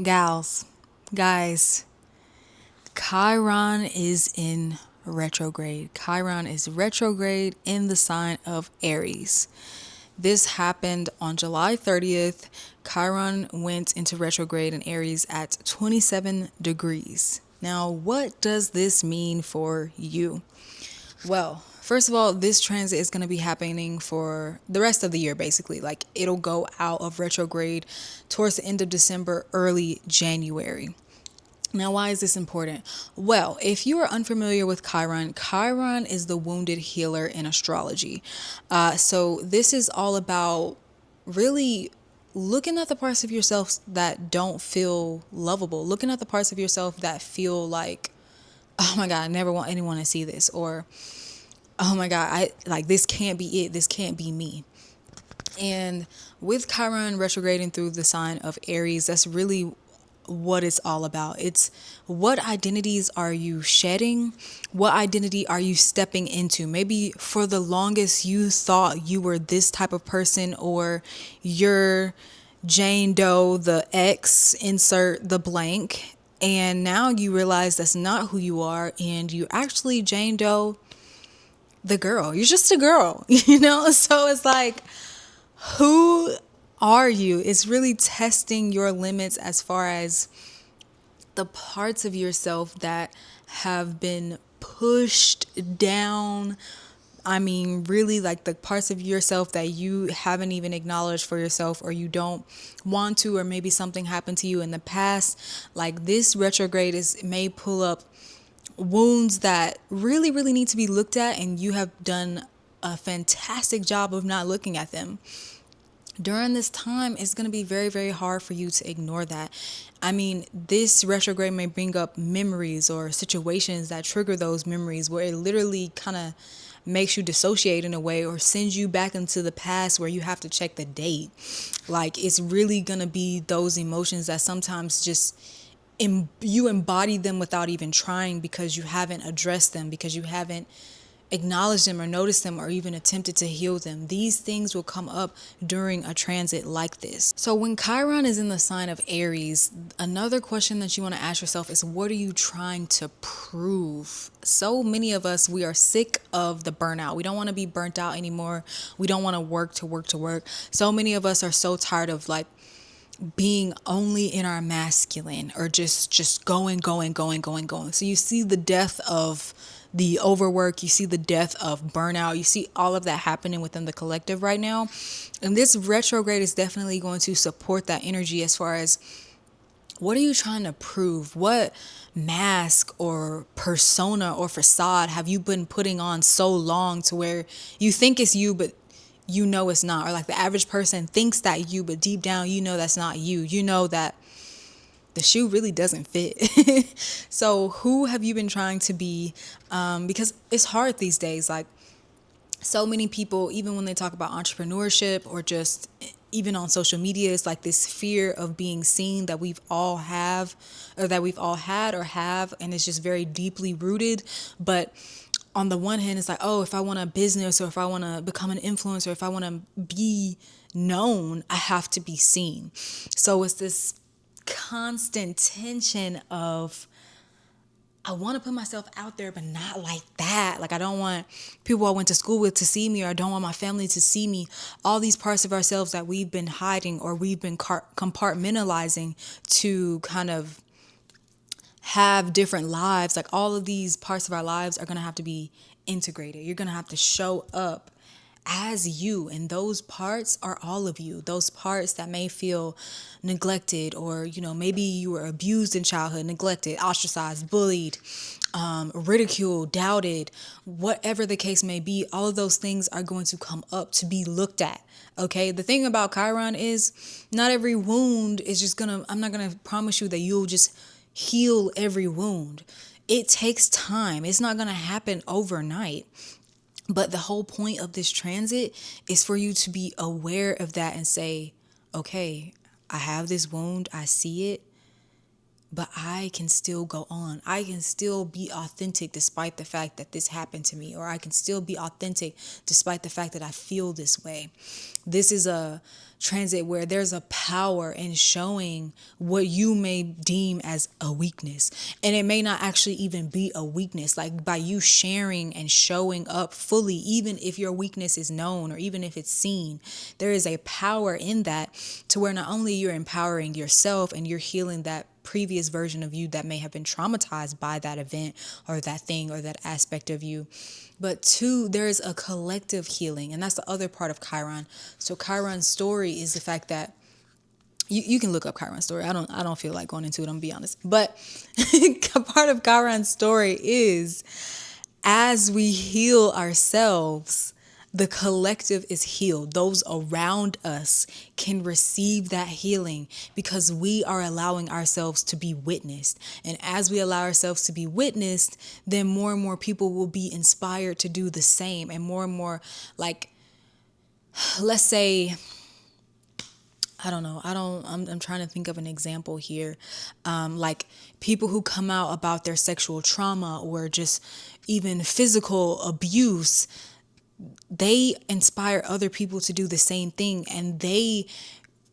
Gals, guys, Chiron is in retrograde. Chiron is retrograde in the sign of Aries. This happened on July 30th. Chiron went into retrograde in Aries at 27 degrees. Now, what does this mean for you? Well, first of all, this transit is going to be happening for the rest of the year, basically. Like, it'll go out of retrograde towards the end of December, early January. Now, why is this important? Well, if you are unfamiliar with Chiron, Chiron is the wounded healer in astrology. So, this is all about really looking at the parts of yourself that don't feel lovable, looking at the parts of yourself that feel like, oh my God, I never want anyone to see this, or oh my God, I like this can't be it, this can't be me. And with Chiron retrograding through the sign of Aries, that's really what it's all about. It's what identities are you shedding? What identity are you stepping into? Maybe for the longest you thought you were this type of person, or you're Jane Doe, the X, insert the blank. And now you realize that's not who you are, and you're actually Jane Doe, the girl. You're just a girl, you know? So it's like, who are you? It's really testing your limits as far as the parts of yourself that have been pushed down. I mean, really, like the parts of yourself that you haven't even acknowledged for yourself, or you don't want to, or maybe something happened to you in the past. Like, this retrograde may pull up wounds that really need to be looked at, and you have done a fantastic job of not looking at them. During this time, it's going to be very hard for you to ignore that. I mean, this retrograde may bring up memories or situations that trigger those memories, where it literally kind of makes you dissociate in a way, or sends you back into the past where you have to check the date. Like, it's really going to be those emotions that sometimes just you embody them without even trying, because you haven't addressed them, because you haven't acknowledged them or noticed them or even attempted to heal them. These things will come up during a transit like this. So when Chiron is in the sign of Aries, another question that you want to ask yourself is, what are you trying to prove? So many of us, we are sick of the burnout. We don't want to be burnt out anymore. We don't want to work to work to work. So many of us are so tired of like being only in our masculine, or just going. So you see the death of the overwork, you see the death of burnout, you see all of that happening within the collective right now. And this retrograde is definitely going to support that energy, as far as what are you trying to prove? What mask or persona or facade have you been putting on so long, to where you think it's you, but you know it's not? Or like the average person thinks that you, but deep down you know that's not you. You know that the shoe really doesn't fit. So who have you been trying to be? Because it's hard these days. Like, so many people, even when they talk about entrepreneurship, or just even on social media, it's like this fear of being seen that we've all have, or that we've all had or have, and it's just very deeply rooted. But on the one hand, it's like, oh, if I want a business, or if I want to become an influencer, if I want to be known, I have to be seen. So it's this constant tension of, I want to put myself out there, but not like that. Like, I don't want people I went to school with to see me, or I don't want my family to see me. All these parts of ourselves that we've been hiding, or we've been compartmentalizing to kind of have different lives. Like, all of these parts of our lives are going to have to be integrated. You're going to have to show up as you, and those parts are all of you. Those parts that may feel neglected, or maybe you were abused in childhood, neglected, ostracized, bullied, ridiculed, doubted, whatever the case may be. All of those things are going to come up to be looked at. Okay, the thing about Chiron is, not every wound is just I'm not gonna promise you that you'll just heal every wound. It takes time. It's not gonna happen overnight. But the whole point of this transit is for you to be aware of that and say, okay, I have this wound, I see it. but I can still go on. I can still be authentic despite the fact that this happened to me, or I can still be authentic despite the fact that I feel this way. This is a transit where there's a power in showing what you may deem as a weakness. And it may not actually even be a weakness. Like by you sharing and showing up fully, even if your weakness is known or even if it's seen, there is a power in that to where not only you're empowering yourself and you're healing that previous version of you that may have been traumatized by that event or that thing or that aspect of you, but two, there's a collective healing. And that's the other part of Chiron. So Chiron's story is the fact that you can look up Chiron's story. I don't feel like going into it, I'm gonna be honest. But part of Chiron's story is as we heal ourselves, the collective is healed. Those around us can receive that healing because we are allowing ourselves to be witnessed. And as we allow ourselves to be witnessed, then more and more people will be inspired to do the same. And more, like, let's say, I don't know. I'm trying to think of an example here. Like people who come out about their sexual trauma or just even physical abuse, they inspire other people to do the same thing, and they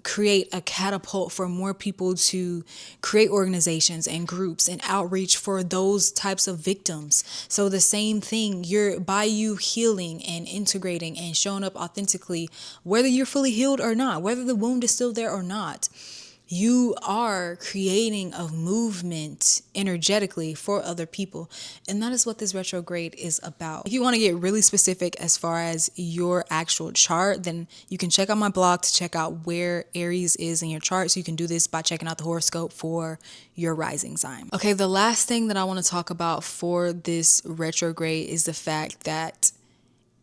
create a catapult for more people to create organizations and groups and outreach for those types of victims. So the same thing, by you healing and integrating and showing up authentically, whether you're fully healed or not, whether the wound is still there or not, you are creating a movement energetically for other people. And that is what this retrograde is about. If you want to get really specific as far as your actual chart, then you can check out my blog to check out where Aries is in your chart. So you can do this by checking out the horoscope for your rising sign. Okay, the last thing that I want to talk about for this retrograde is the fact that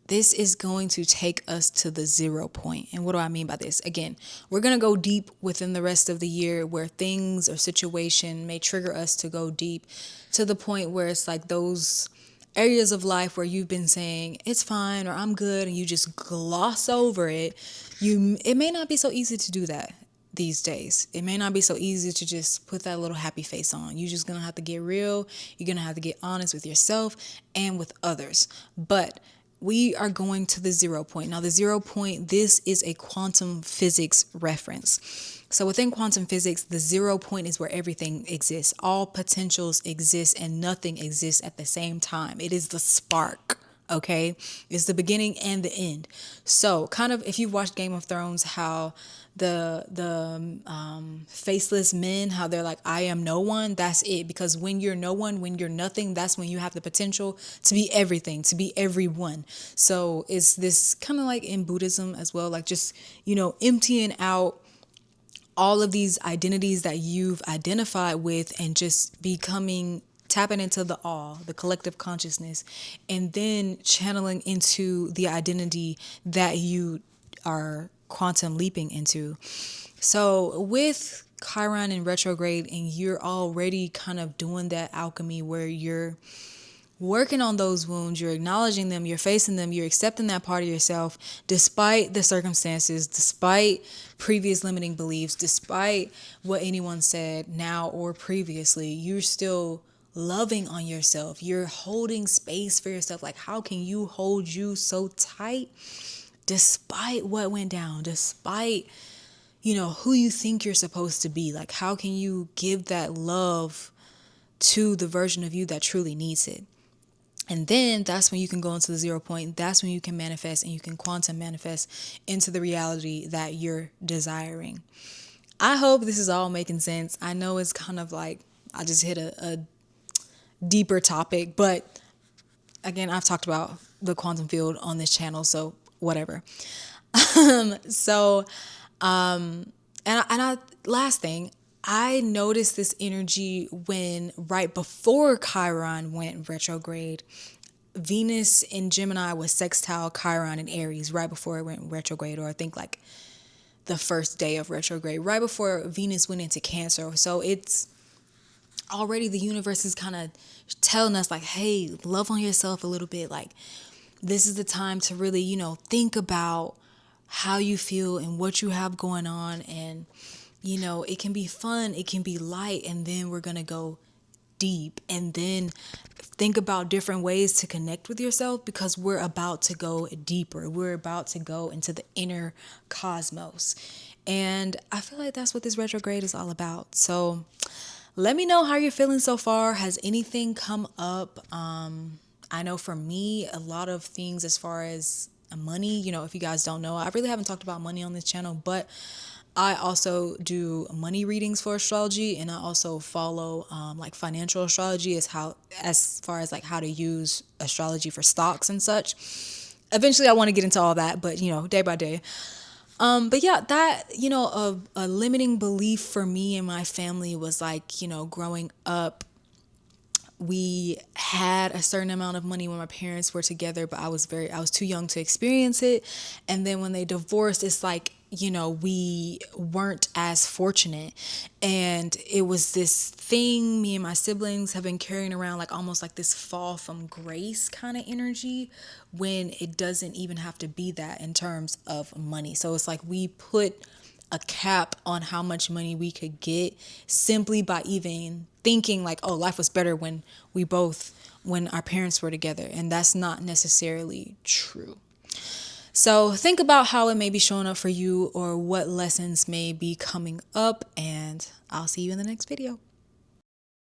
this is going to take us to the 0 point. And what do I mean by this? Again, we're going to go deep within the rest of the year where things or situation may trigger us to go deep to the point where it's like those areas of life where you've been saying it's fine or I'm good and you just gloss over it. It may not be so easy to do that these days. It may not be so easy to just put that little happy face on. You're just going to have to get real. You're going to have to get honest with yourself and with others. But we are going to the 0 point. Now, the 0 point, this is a quantum physics reference. So within quantum physics, the 0 point is where everything exists. All potentials exist and nothing exists at the same time. It is the spark. Okay, it's the beginning and the end. So kind of if you've watched Game of Thrones, how the faceless men, how they're like, I am no one. That's it. Because when you're no one, when you're nothing, that's when you have the potential to be everything, to be everyone. So it's this kind of like in Buddhism as well, like just, emptying out all of these identities that you've identified with and just tapping into the all, the collective consciousness, and then channeling into the identity that you are quantum leaping into. So with Chiron in retrograde, and you're already kind of doing that alchemy where you're working on those wounds, you're acknowledging them, you're facing them, you're accepting that part of yourself, despite the circumstances, despite previous limiting beliefs, despite what anyone said now or previously, you're still loving on yourself. You're holding space for yourself. Like, how can you hold you so tight despite what went down, despite, who you think you're supposed to be? Like, how can you give that love to the version of you that truly needs it? And then that's when you can go into the 0 point. That's when you can manifest and you can quantum manifest into the reality that you're desiring. I hope this is all making sense. I know it's kind of like I just hit a deeper topic, but again, I've talked about the quantum field on this channel, so whatever. Last thing, I noticed this energy when right before Chiron went retrograde. Venus in Gemini was sextile Chiron in Aries right before it went retrograde, or I think like the first day of retrograde, right before Venus went into Cancer. So it's already the universe is kind of telling us like, hey, love on yourself a little bit. Like, this is the time to really, think about how you feel and what you have going on, and you know, it can be fun, it can be light, and then we're going to go deep, and then think about different ways to connect with yourself, because we're about to go deeper. We're about to go into the inner cosmos. And I feel like that's what this retrograde is all about. So let me know how you're feeling so far. Has anything come up? I know for me, a lot of things as far as money, you know, if you guys don't know, I really haven't talked about money on this channel, but I also do money readings for astrology, and I also follow like financial astrology as far as like how to use astrology for stocks and such. Eventually I want to get into all that, but you know, day by day. But yeah, that, you know, a limiting belief for me and my family was like, you know, growing up, we had a certain amount of money when my parents were together, but I was too young to experience it. And then when they divorced, it's like, you know, we weren't as fortunate. And it was this thing me and my siblings have been carrying around, like almost like this fall from grace kind of energy, when it doesn't even have to be that in terms of money. So it's like we put a cap on how much money we could get simply by even thinking like, oh, life was better when our parents were together. And that's not necessarily true. So think about how it may be showing up for you, or what lessons may be coming up, and I'll see you in the next video.